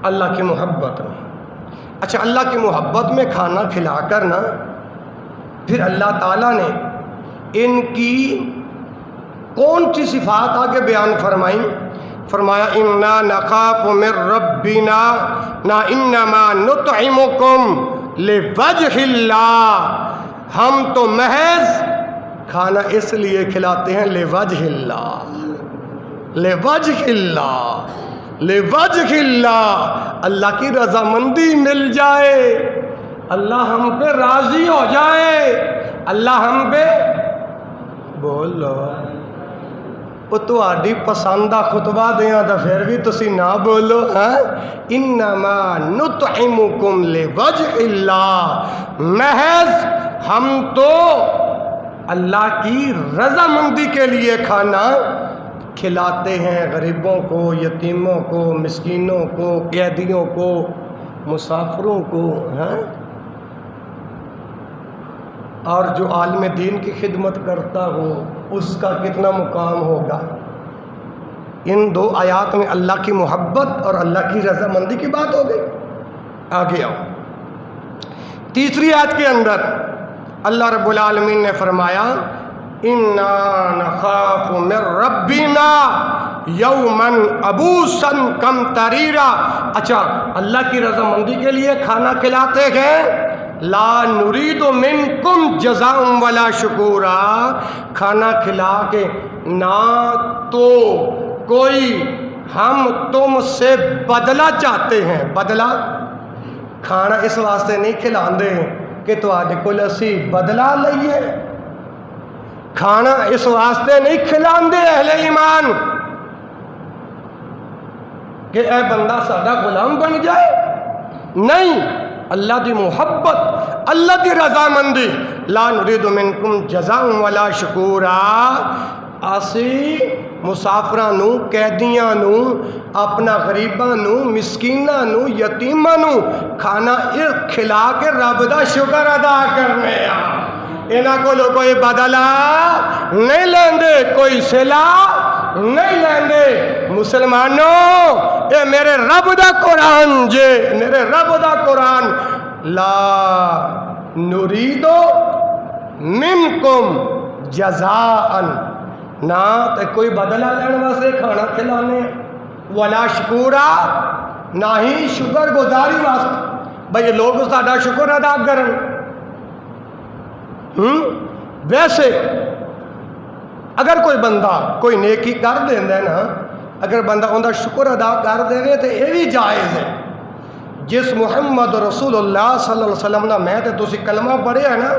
اللہ کی محبت میں۔ اچھا، اللہ کی محبت میں کھانا کھلا کر نا، پھر اللہ تعالیٰ نے ان کی کون سی صفات آگے بیان فرمائیں؟ فرمایا انا نخاف من ربنا نا انما نطعمکم لوجہ اللہ، ہم تو محض کھانا اس لیے کھلاتے ہیں لوجہ اللہ، لوجہ اللہ، لوجہ اللہ، اللہ کی رضامندی مل جائے، اللہ ہم پہ راضی ہو جائے، اللہ ہم پہ بولو۔ وہ تہاڈی پسند دا خطبہ دیاں تو پھر بھی تسی نہ بولو۔ انما نطعمکم لوجہ اللہ، محض ہم تو اللہ کی رضامندی کے لیے کھانا کھلاتے ہیں، غریبوں کو، یتیموں کو، مسکینوں کو، قیدیوں کو، مسافروں کو۔ اور جو عالم دین کی خدمت کرتا ہو اس کا کتنا مقام ہوگا۔ ان دو آیات میں اللہ کی محبت اور اللہ کی رضامندی کی بات ہو گئی۔ آگے آؤ، تیسری آیت کے اندر اللہ رب العالمین نے فرمایا انا نخاف من ربنا یوما عبوسا قمطریرا۔ اچھا، اللہ کی رضامندی کے لیے کھانا کھلاتے ہیں، لا نرید منکم جزاء ولا شکورا، کھانا کھلا کے نہ تو کوئی ہم تم سے بدلہ چاہتے ہیں۔ بدلہ کھانا اس واسطے نہیں کھلاندے کہ تواڈے کول اسی بدلہ لئیے، کھانا اس واسطے نہیں کھلاندے اہل ایمان کہ اے بندہ سادہ غلام بن جائے، نہیں، اللہ دی محبت، اللہ دی رضامندی، لا نرید منکم جزاء ولا شکورا۔ اسی مسافراں نو، قیدیاں نو، اپنا غریباں نو، مسکیناں نو، یتیماں نو کھانا کھلا کے رب دا شکر ادا کرنے آ۔ انہاں کولوں کوئی بدلہ نہیں لیندے، کوئی صلہ نہیں لیندے۔ مسلمانوں، اے میرے رب دا قرآن جے، میرے رب دا قرآن، لا نرید منکم جزاء، نہ تے کوئی بدلہ لین واسطے کھانا کھلانے، ولا شکورا، نہ ہی شکر گزاری واسطے بھئی لوگ ساڈا شکر ادا کرن۔ ویسے اگر کوئی بندہ کوئی نیکی کر دیندا ہے نا، اگر بندہ اندر شکر ادا کر دے تو یہ بھی جائز ہے۔ جس محمد رسول اللہ صلی اللہ علیہ وسلم نے میں تے تسی کلمہ پڑھیا ہے نا،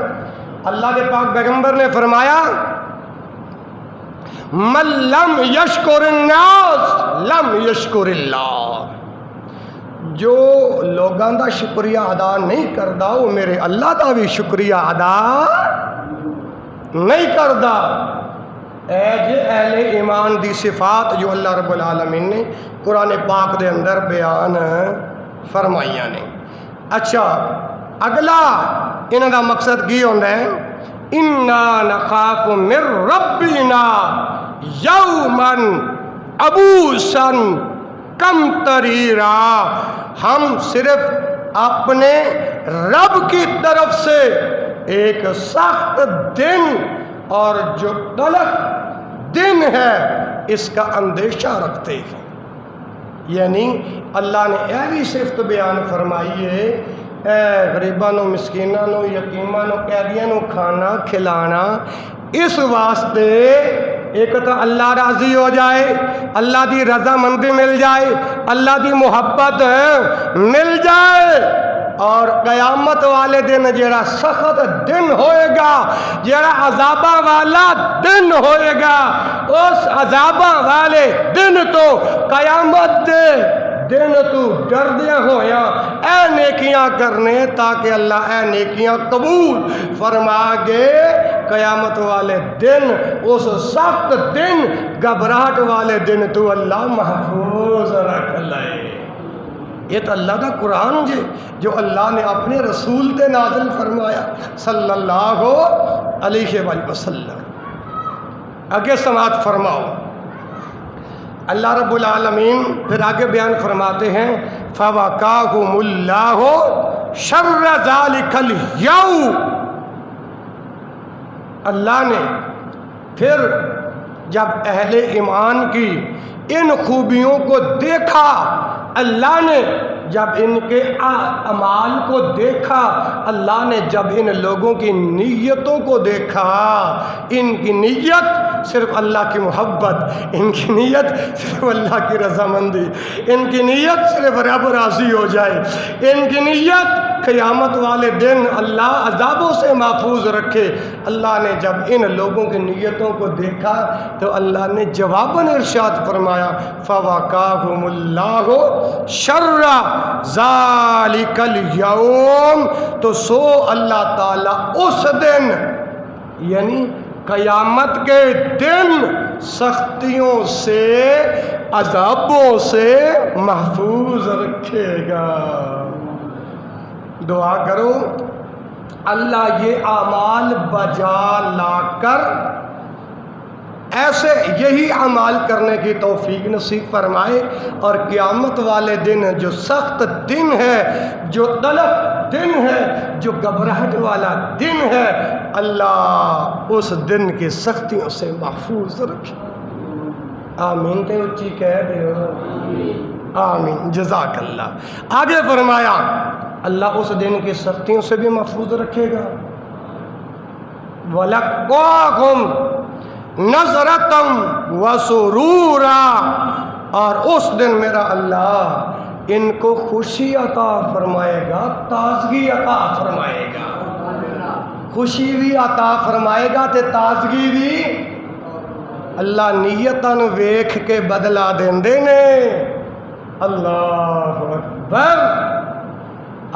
اللہ کے پاک پیغمبر نے فرمایا من لم یشکر الناس لم یشکر اللہ، جو لوگاں دا شکریہ ادا نہیں کردا وہ میرے اللہ دا بھی شکریہ ادا نہیں کردا۔ اے جے اہل ایمان دی صفات جو اللہ رب العالمین نے قرآن پاک دے اندر بیان فرمائیاں نے۔ اچھا، اگلا انہاں دا مقصد کی ہوندا ہے انا نخاف من ربنا یوما عبوسا قمطریرا، ہم صرف اپنے رب کی طرف سے ایک سخت دن اور جو تلخ دن ہے اس کا اندیشہ رکھتے ہیں۔ یعنی اللہ نے یہ بھی صفت بیان فرمائی ہے، اے غریباں نو، مسکیناں نو، یتیماں نو، قیدیاں نو کھانا کھلانا اس واسطے ایک تو اللہ راضی ہو جائے، اللہ دی رضامندی مل جائے، اللہ دی محبت مل جائے، اور قیامت والے دن جڑا سخت دن ہوئے گا، جڑا عذاباں والا دن ہوئے گا، اس عذاباں والے دن تو قیامت دے دن تو ڈردیاں ہویا اے نیکیاں کرنے تاکہ اللہ اے نیکیاں قبول فرما گے۔ قیامت والے دن، اس سخت دن، گھبراہٹ والے دن تو اللہ محفوظ رکھ لائے۔ یہ تو اللہ کا قرآن جے جو اللہ نے اپنے رسول تے نازل فرمایا صلی اللہ علیہ وآلہ وسلم۔ آگے سماعت فرماؤ، اللہ رب العالمین پھر آگے بیان فرماتے ہیں فَوَقَاهُمُ اللَّهُ شَرَّ ذَلِكَ الْيَوْمِ، اللہ نے پھر جب اہل ایمان کی ان خوبیوں کو دیکھا، اللہ نے جب ان کے اعمال کو دیکھا، اللہ نے جب ان لوگوں کی نیتوں کو دیکھا، ان کی نیت صرف اللہ کی محبت، ان کی نیت صرف اللہ کی رضامندی، ان کی نیت صرف رب راضی ہو جائے، ان کی نیت قیامت والے دن اللہ عذابوں سے محفوظ رکھے، اللہ نے جب ان لوگوں کی نیتوں کو دیکھا تو اللہ نے جواباً ارشاد فرمایا فَوَقَاهُمُ اللَّهُ شَرَّ ذَلِكَ الْيَوْمِ، تو سو اللہ تعالیٰ اس دن یعنی قیامت کے دن سختیوں سے، عذابوں سے محفوظ رکھے گا۔ دعا کرو اللہ یہ اعمال بجا لا کر ایسے یہی اعمال کرنے کی توفیق نصیب فرمائے، اور قیامت والے دن جو سخت دن ہے، جو طلب دن ہے، جو گھبراہٹ والا دن ہے، اللہ اس دن کی سختیوں سے محفوظ رکھے۔ آمین تے اچھی کہہ دیو، آمین، جزاک اللہ۔ آگے فرمایا اللہ اس دن کی سختیوں سے بھی محفوظ رکھے گا۔ وَلَقَّاهُمْ نَظْرَةً وَسُرُورًا، اور اس دن میرا اللہ ان کو خوشی عطا فرمائے گا، تازگی عطا فرمائے گا، خوشی بھی عطا فرمائے گا تے تازگی بھی۔ اللہ نیتاں ویکھ کے بدلا دیندے نے۔ اللہ اکبر۔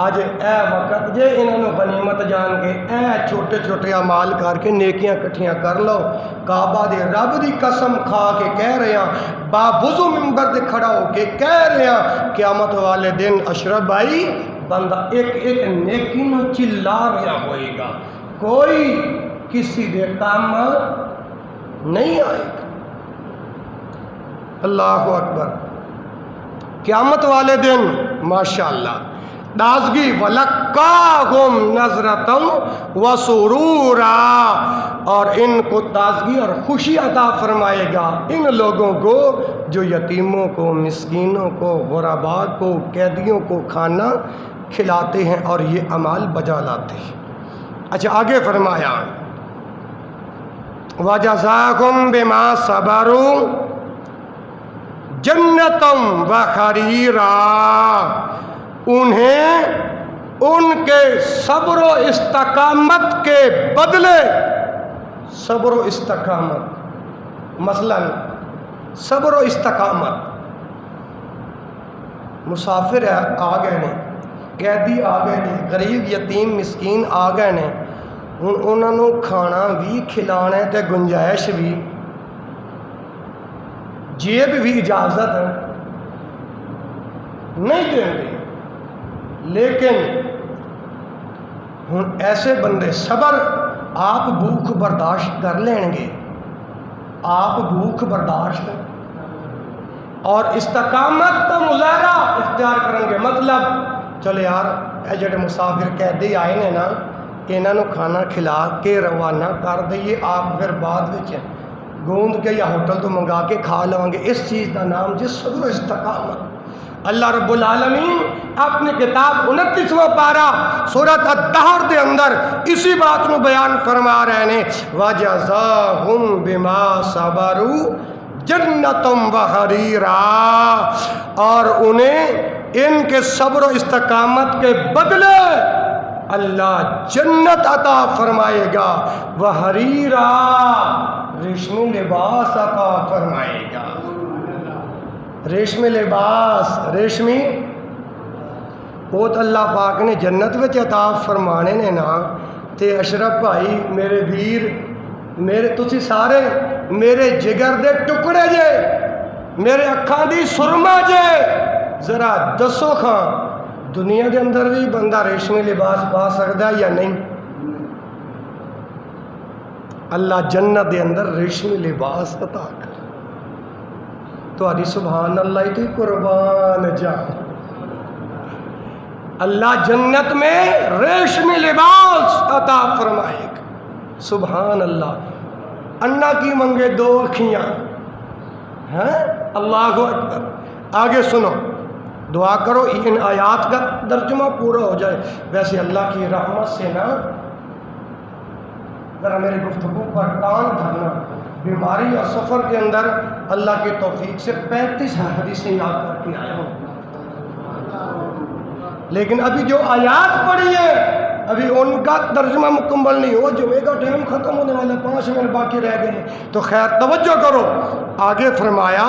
آج اے وقت جے انہوں غنیمت جان کے اے چھوٹے چھوٹے اعمال کر کے نیکیاں کٹھیاں کر لو، کعبہ دے رب دی قسم کھا کے کہہ رہے ہیں، باوضو ممبر دے کھڑا ہو کے کہہ رہے ہیں، قیامت والے دن اشرف بھائی بندہ ایک ایک نیکی نو چلا رہا ہوئے گا، کوئی کسی دے کام نہیں آئے گا۔ اللہ اکبر۔ قیامت والے دن ماشاءاللہ تازگی، وَلَقَّاهُمْ نَظْرَةً وَسُرُورًا، اور ان کو تازگی اور خوشی عطا فرمائے گا، ان لوگوں کو جو یتیموں کو، مسکینوں کو، غرباء کو، قیدیوں کو کھانا کھلاتے ہیں اور یہ اعمال بجا لاتے ہیں۔ اچھا آگے فرمایا وَجَزَاهُمْ بِمَا صَبَرُوا جَنَّةً وَحَرِيرًا، انہیں ان کے صبر و استقامت کے بدلے، صبر و استقامت، مثلا صبر و استقامت، مسافر آ گئے نے، قیدی آ گئے نے، غریب یتیم مسکین آ گئے نے، ہن انہاں نوں کھانا بھی کھلانا تے گنجائش بھی، جیب بھی اجازت نہیں دیں گے، لیکن ہن ایسے بندے صبر، آپ بھوک برداشت کر لیں گے، آپ بھوک برداشت اور استقامت تو مظاہرہ اختیار کریں گے، مطلب چلو یار اے جڑے مسافر قیدی آئے نے نا، انہاں نوں کھانا کھلا کے روانہ کر دئیے، آپ پھر بعد وچ گوند کے یا ہوٹل تو منگا کے کھا لواں گے۔ اس چیز کا نام جی صبر و استقامت۔ اللہ رب العالمین اپنی کتاب 29واں پارہ سورۃ الدہر دے اندر اسی بات کو بیان فرما رہے ہیں وَجَزَاهُمْ بِمَا صَبَرُوا جَنَّةً وَحَرِيرًا، اور انہیں ان کے صبر و استقامت کے بدلے اللہ جنت عطا فرمائے گا، وحریرا ریشمی لباس عطا فرمائے گا۔ ریشمی لباس، ریشمی وہ تو اللہ پاک نے جنت وچ عطا فرمانے نے نا۔ تے اشرف بھائی میرے ویر، میرے تسی سارے میرے جگر دے ٹکڑے جے، میرے اکھاں دی سرما جے، ذرا دسو کھاں دنیا دے اندر بھی بندہ ریشمی لباس پا سکتا یا نہیں؟ اللہ جنت دے اندر ریشمی لباس عطا کر تو آدھی سبحان اللہ کی قربان جاؤ۔ اللہ جنت میں ریشمی لباس عطا فرمائے گا، سبحان اللہ۔ انا کی منگے دو اکھیاں ہیں، اللہ اکبر۔ آگے سنو، دعا کرو ان آیات کا ترجمہ پورا ہو جائے۔ ویسے اللہ کی رحمت سے نا ذرا میری گفتگو پر کان دھرنا، بیماری اور سفر کے اندر اللہ کی توفیق سے 35 حدیثیں یاد کر کے آیا ہوں، لیکن ابھی جو آیات پڑھی ہے ابھی ان کا ترجمہ مکمل نہیں ہوا۔ جمعے کا ٹائم ختم ہونے والا، 5 منٹ باقی رہ گئے، تو خیر توجہ کرو۔ آگے فرمایا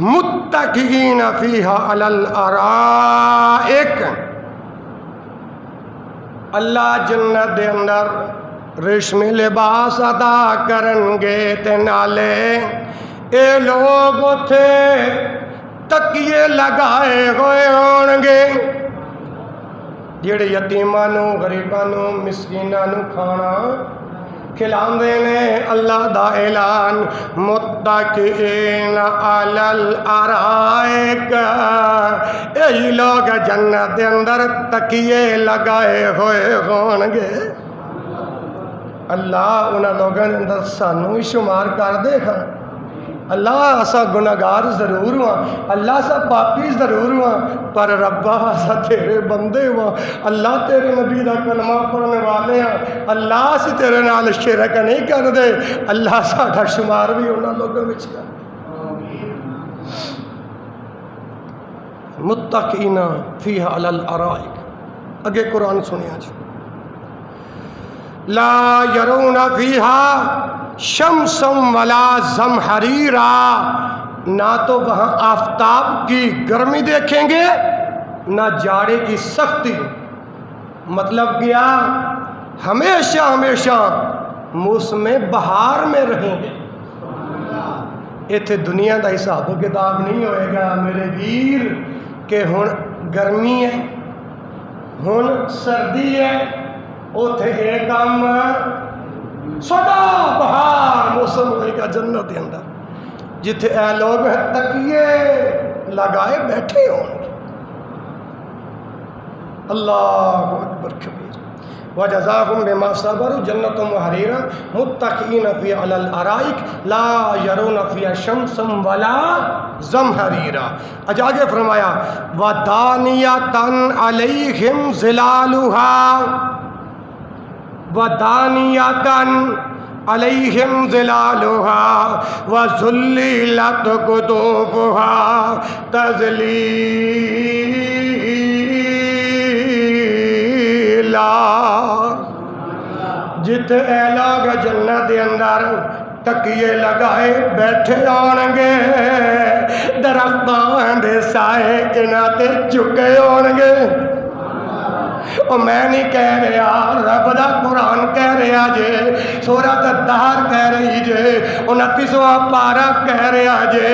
متکئین فیہا علی الارائک، اللہ جنت دے اندر ریشمی لباس عطا کرن گے تے نالے اے لوگ اتھے تکیے لگائے ہوئے ہون گے، جڑے یتیماں نو، غریباں نو، مسکیناں نو کھانا کھلاندے نے۔ اللہ دا اعلان متکئین علی الارائک، یہی لوگ جنت دے اندر تکیے لگائے ہوئے ہون گے۔ اللہ انہاں لوگوں نے اندر سانو ہی شمار کر دے گا۔ اللہ اسا گناہگار ضرور ہوا، اللہ اسا پاپی ضرور ہوا، پر ربا اسا تیرے بندے ہوا، اللہ تیرے نبی دا کلمہ پڑھنے والے ہیں، اللہ اسی تیرے نال شرک نہیں کر دے، اللہ ساڈا شمار بھی انہاں لوگوں وچ کر۔ متکئین فیہا علی الارائک، اگے قرآن سنیا جی۔ لا یرون فیہا شمسا ولا زمہریرا، نہ تو وہاں آفتاب کی گرمی دیکھیں گے نہ جاڑے کی سختی، مطلب کیا ہمیشہ ہمیشہ موسم بہار میں رہیں گے۔ ایتھے دنیا دا حساب و کتاب نہیں ہوئے گا میرے ویر کہ ہن گرمی ہے ہن سردی ہے، اوتھے ایک کام سدا بہار موسم ہوئے گا جنت کے اندر، جتھے اے لوگ تکیے لگائے بیٹھے ہوں گے۔ اللہ اکبر کبیر۔ وَجَزَاهُمْ بِمَا صَبَرُوا جَنَّةً وَحَرِيرًا مُتَّكِئِينَ فِيهَا عَلَى الْأَرَائِكِ لَا يَرَوْنَ فِيهَا شَمْسًا وَلَا زَمْهَرِيرًا۔ اج آگے فرمایا وَدَانِيَةً عَلَيْهِمْ ظِلَالُهَا، وَدَانِيَةً عَلَيْهِمْ ظِلَالُهَا وَذُلِّلَتْ قُطُوفُهَا تَذْلِيلًا۔ جتھے اے لوگ جنت دے اندر تکیے لگائے بیٹھے ہون گے، درختاں دے سائے انہاں تے چکے ہون گے۔ اور میں نہیں کہہ رہا، رب دا قرآن کہہ رہا جے، سورۃ الدہر کہہ رہی جے، 29واں پارہ کہہ رہا جے،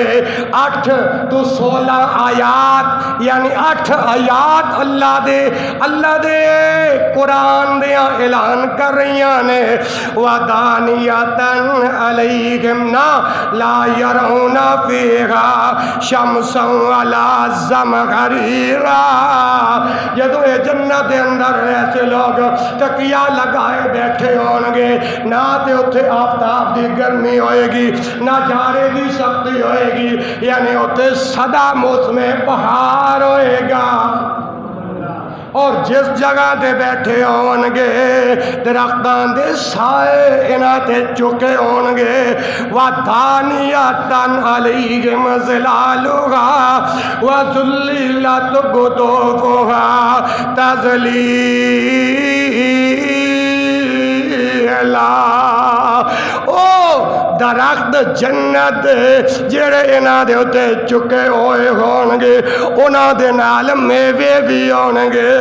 8 تو 16 آیات یعنی 8 آیات اللہ دے قرآن دے اعلان کر رہی نے۔ وَدَانِيَةً عَلَيْهِمْ لَا يَرَوْنَ فِيهَا شَمْسًا وَلَا زَمْهَرِيرًا۔ جدو یہ جنت دے اندر ایسے لوگ تکیہ لگائے بیٹھے ہون گے، نہ نہ تے اتھے آفتاب دی گرمی ہوئے گی نہ جارے دی سختی ہوئے گی، یعنی اتھے سدا موسم بہار ہوئے گا۔ اور جس جگہ دے بیٹھے ہونگے درختان دے سائے انہاں تے چکے ہونگے، وَدَانِيَةً عَلَيْهِمْ ظِلَالُهَا وَذُلِّلَتْ قُطُوفُهَا تَذْلِيلًا۔ او درخت جنت جڑے انہاں دے اتے چکے ہوئے ہونگے، انہاں دے نال میوے بھی ہونگے،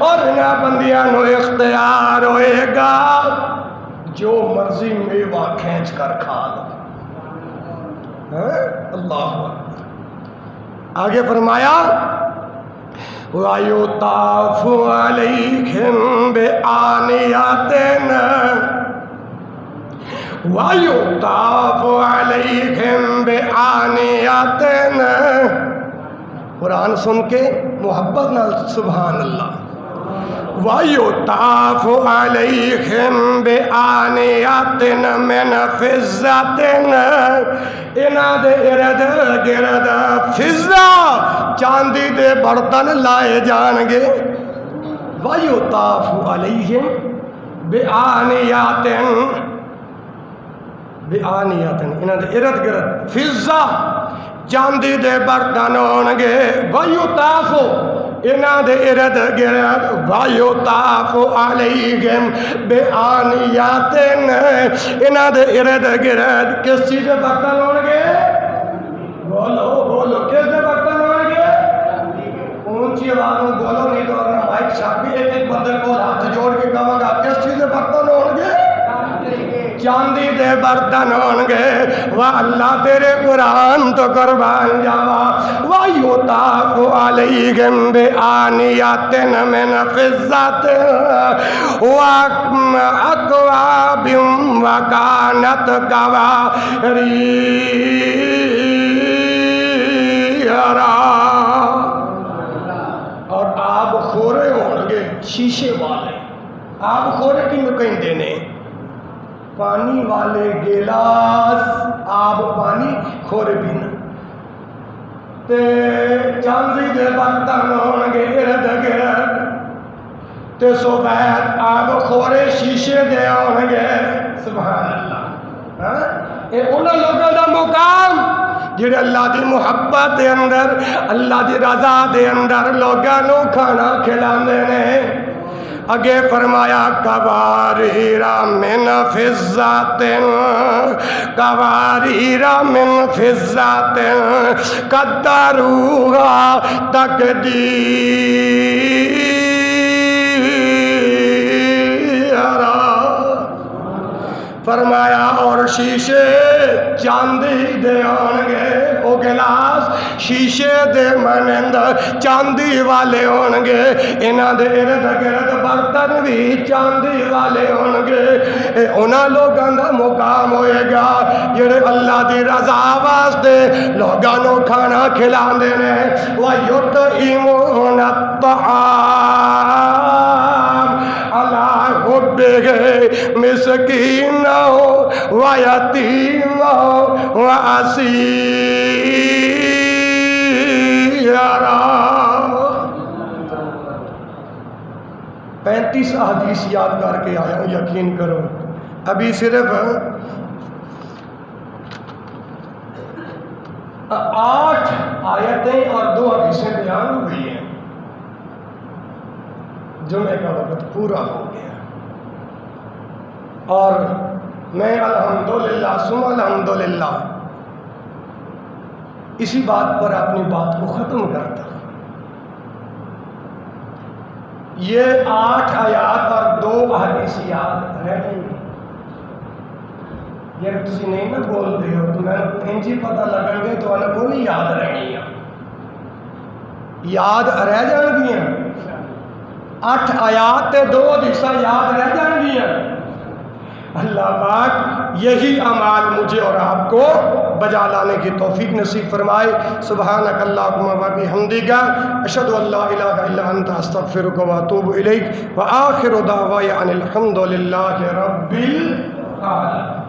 اور انہاں بندیاں نو اختیار ہوئے گا جو مرضی میوہ کھینچ کر کھا لو۔ اللہ اکبر۔ آگے فرمایا وَيُطَافُ عَلَيْهِمْ بِآنِيَةٍ وَيُطَافُ عَلَيْهِمْ بِآنِيَةٍ۔ قرآن سن کے محبت نہ سبحان اللہ۔ وَيُطَافُ عَلَيْهِمْ بِآنِيَةٍ مِّنْ فِضَّةٍ۔ انہاں دے ارد گرد فضہ چاندی دے برتن لائے جانگے۔ وَيُطَافُ عَلَيْهِمْ بِآنِيَةٍ انہاں دے ارد گرد فضہ چاندی دے برتن ہونگے۔ وَيُطَافُ انہاں دے ارد گرد وَيُطَافُ عَلَيْهِمْ بِآنِيَةٍ انہاں دے ارد گرد کس چیز دے برتن ہونگے؟ بولو بولو کس دے برتن ہونگے؟ اونچی آواز میں بولو نہیں تو اگر مائک شاپی ایک بندے کو ہاتھ جوڑ کے کہوں گا کس چیز دے برتن ہونگے؟ چاندی دے برتن ہونگے۔ واللہ تیرے قرآن تو قربان جاوا۔ وَيُطَافُ عَلَيْهِمْ بِآنِيَةٍ مِّنْ فِضَّةٍ وَأَكْوَابٍ وَكَانَتْ قَوَارِيرَا۔ اور آب خورے ہونگے شیشے والے۔ آب خورے کی کہیں دینے پانی والے گلاس آب پانی کھورے پینا تے چاندی دے برتن ہونگے ارد گرد تے صبح آب خورے شیشے دے ہونگے۔ سبحان اللہ۔ اے انہاں لوگوں دا مقام جڑے اللہ دی محبت دے اندر اللہ دی رضا دے اندر لوگاں نو کھانا کھلاندے نے۔ اگے فرمایا قواریر من فضة قواریر من فضة قدروها تقدیرا۔ فرمایا اور شیشے چاندی دے ہونگے، او گلاس شیشے دے مانند چاندی والے ہونگے، انہاں دے ارد گرد برتن بھی چاندی والے ہونگے۔ اے انہاں لوگاں دا مقام ہوئے گا جڑے اللہ دی رضا واسطے لوگاں نو کھانا کھلاندے نے۔ وَيُطْعِمُونَ الطَّعَامَ عَلَىٰ حُبِّهِ مِسْكِينًا وَيَتِيمًا وَأَسِيرًا۔ 35 احادیث یاد کر کے آیا ہوں، یقین کرو ابھی صرف 8 آیتیں اور 2 حدیثیں بیان ہوئی ہیں۔ جمعے کا وقت پورا ہو گیا اور میں الحمدللہ ثم الحمدللہ اسی بات پر اپنی بات کو ختم کرتا ہوں۔ یہ 8 آیات اور 2 حدیث یاد رہ گئی۔ یہ تسی نہیں نہ بول دے ہو تو میں انجی پتہ لگن گے تو انہیں کو نہیں یاد رہنی ہے، یاد رہ جان گیا۔ 8 آیات تے 2 حدیثاں یاد رہ جان گیا۔ اللہ پاک یہی اعمال مجھے اور آپ کو بجا لانے کی توفیق نصیب فرمائے۔ سبحانک اللہم و بحمدک اشہد ان لا الہ الا انت استغفرک و اتوب الیک وآخر دعوایا ان الحمد للہ رب قال